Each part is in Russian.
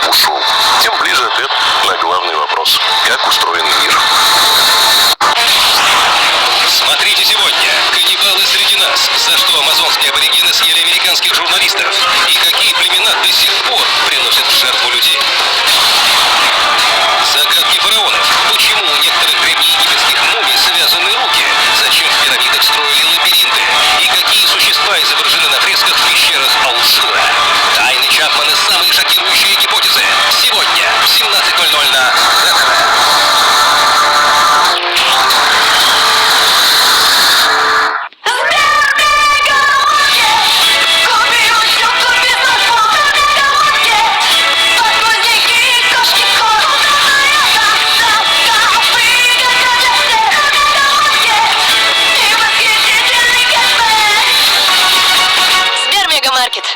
ушел. Тем ближе ответ на главный вопрос. Как устроен мир? Смотрите сегодня. Каннибалы среди нас. За что амазонские аборигены съели американских журналистов? И какие племена до сих пор приносят в жертву людей? Загадки фараонов. Почему у некоторых древнеегипетских мумий связаны руки? Зачем в пирамидах строили лабиринты? И какие существа изображены на фресках в пещерах Алшура? Тайны Чапмана, самые шокирующие гипотезы. Сегодня в 17:00 на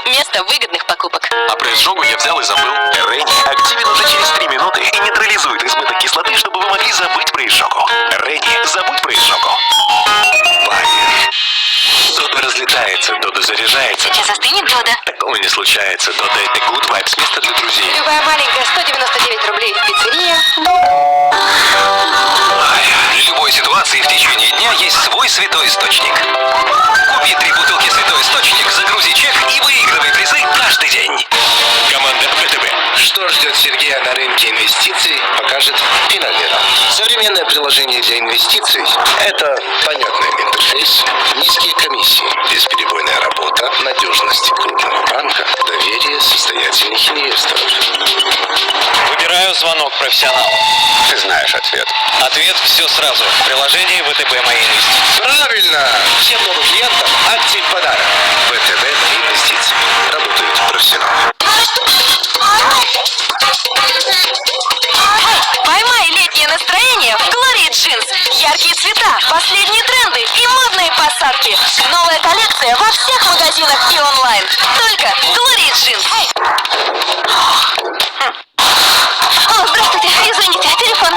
место выгодных покупок. А про изжогу я взял и забыл. Ренни активен уже через 3 минуты и нейтрализует избыток кислоты, чтобы вы могли забыть про изжогу. Ренни, забудь про изжогу. Байер. Додо разлетается, Додо заряжается. Сейчас остынет, Додо. Такого не случается. Додо — это good vibes, место для друзей. Любая маленькая 199 рублей в пиццерии. Для любой ситуации в течение дня есть свой святой источник. Купи 3 бутылки святой источник, загрузи чек и выигрывай призы каждый день. Команда ВТБ. Что ждет Сергея на рынке инвестиций, покажет Финагера. Современное приложение для инвестиций – это понятный интерфейс, низкие комиссии, бесперебойная работа, надежность крупного банка, доверие состоятельных инвесторов. Выбираю звонок профессионалу. Ты знаешь ответ. Ответ все сразу. В приложении ВТБ «Мои инвестиции». Правильно! Всем новым клиентам акции в подарок. ВТБ «Мои инвестиции». Работают профессионалы. Поймай летнее настроение в Glory Jeans. Яркие цвета, последние тренды и модные посадки. Новая коллекция во всех магазинах и онлайн. Только Glory Jeans. О, здравствуйте, извините, телефон.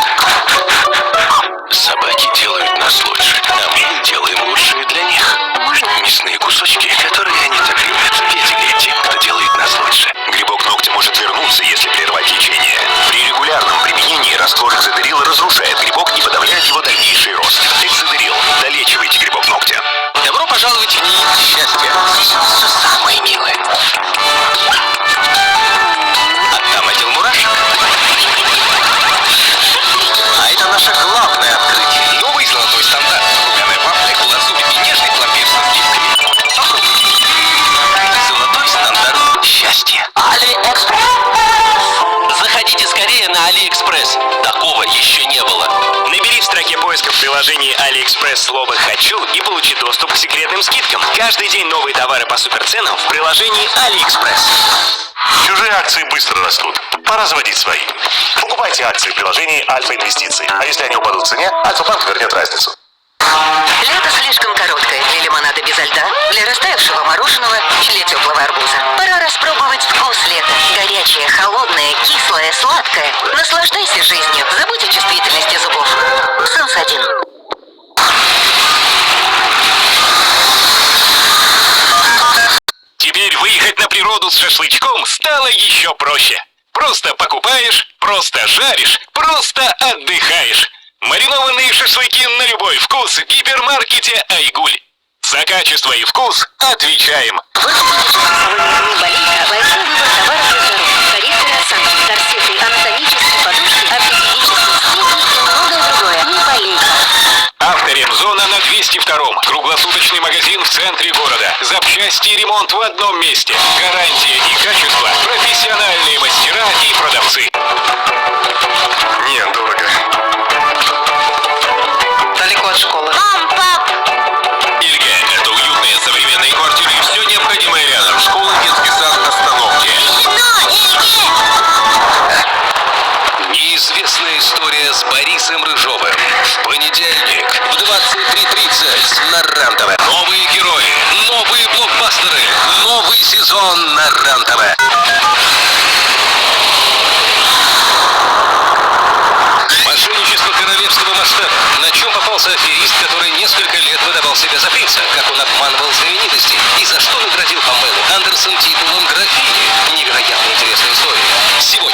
Собаки делают нас лучше, а мы делаем лучшее для них. Можно? Мясные кусочки, которые они так любят. Педигри — тем, кто делает нас лучше. Грибок ногтя может вернуться, если прервать лечение. При регулярном применении раствор экзодерила разрушает грибок и подавляет его дальнейший рост. Экзодерил. Долечивайте грибок ногтя. Добро пожаловать в НИИ счастья. Все самое милое. Отдам отдел мурашек. А это наше главное открытие. Новый золотой стандарт. Румяная вафля, глазурь и нежный пломбир со сливками. Попробуй. Золотой стандарт счастья. Заходите скорее на Алиэкспресс. Такого еще не было. Набери в строке поиска в приложении Алиэкспресс слово «Хочу» и получи доступ к секретным скидкам. Каждый день новые товары по суперценам в приложении Алиэкспресс. Чужие акции быстро растут. Пора заводить свои. Покупайте акции в приложении Альфа Инвестиции. А если они упадут в цене, Альфа-банк вернет разницу. Лето слишком короткое для лимонада без льда, для растаявшего мороженого или теплого арбуза. Пора распробовать вкус лета. Горячее, холодное, кислое, сладкое. Наслаждайся жизнью. Забудь о чувствительности зубов. Сенс-1. Теперь выехать на природу с шашлычком стало еще проще. Просто покупаешь, просто жаришь, просто отдыхаешь. Маринованные шашлыки на любой вкус в гипермаркете «Айгуль». За качество и вкус отвечаем. Большой выбор товаров для здоровья. Корректоры осанки, корсеты, анатомические подушки, ортопедические стенки и многое другое. Не болейте. Авторемзона на 202-м. Круглосуточный магазин в центре города. Запчасти и ремонт в одном месте. Гарантия и качество. Профессиональные мастера и продавцы. Нет, дорого. Далеко от школы. Мам, пап! Илья, это уютные современные квартиры и все необходимое рядом. Школа, детский сад, остановки. Неизвестная история с Борисом Рыжовым. В понедельник в 23:30 на РЕН-ТВ. Новые герои, новые блокбастеры, новый сезон на РЕН-ТВ. Мошенничество королевского масштаба. На чем попался аферист, который несколько лет выдавал себя за принца? Как он обманывал знаменитостей? И за что наградил Памелу Андерсон титулом графини? Невероятно интересная история. Сегодня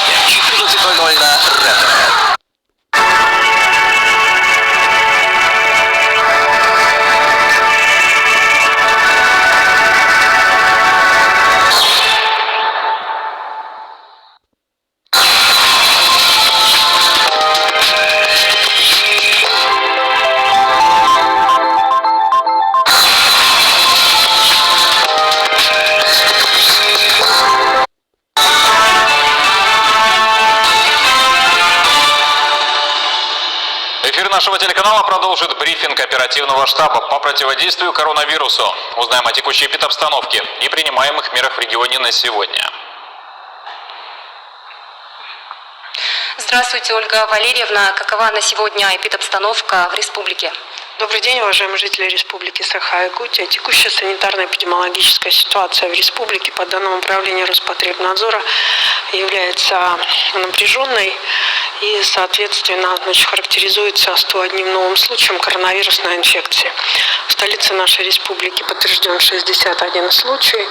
нашего телеканала продолжит брифинг оперативного штаба по противодействию коронавирусу. Узнаем о текущей эпидобстановке и принимаемых мерах в регионе на сегодня. Здравствуйте, Ольга Валерьевна. Какова на сегодня эпидобстановка в республике? Добрый день, уважаемые жители Республики Саха-Якутия. Текущая санитарно-эпидемиологическая ситуация в республике по данным управления Роспотребнадзора является напряженной и, соответственно, характеризуется 101 новым случаем коронавирусной инфекции. В столице нашей республики подтвержден 61 случай.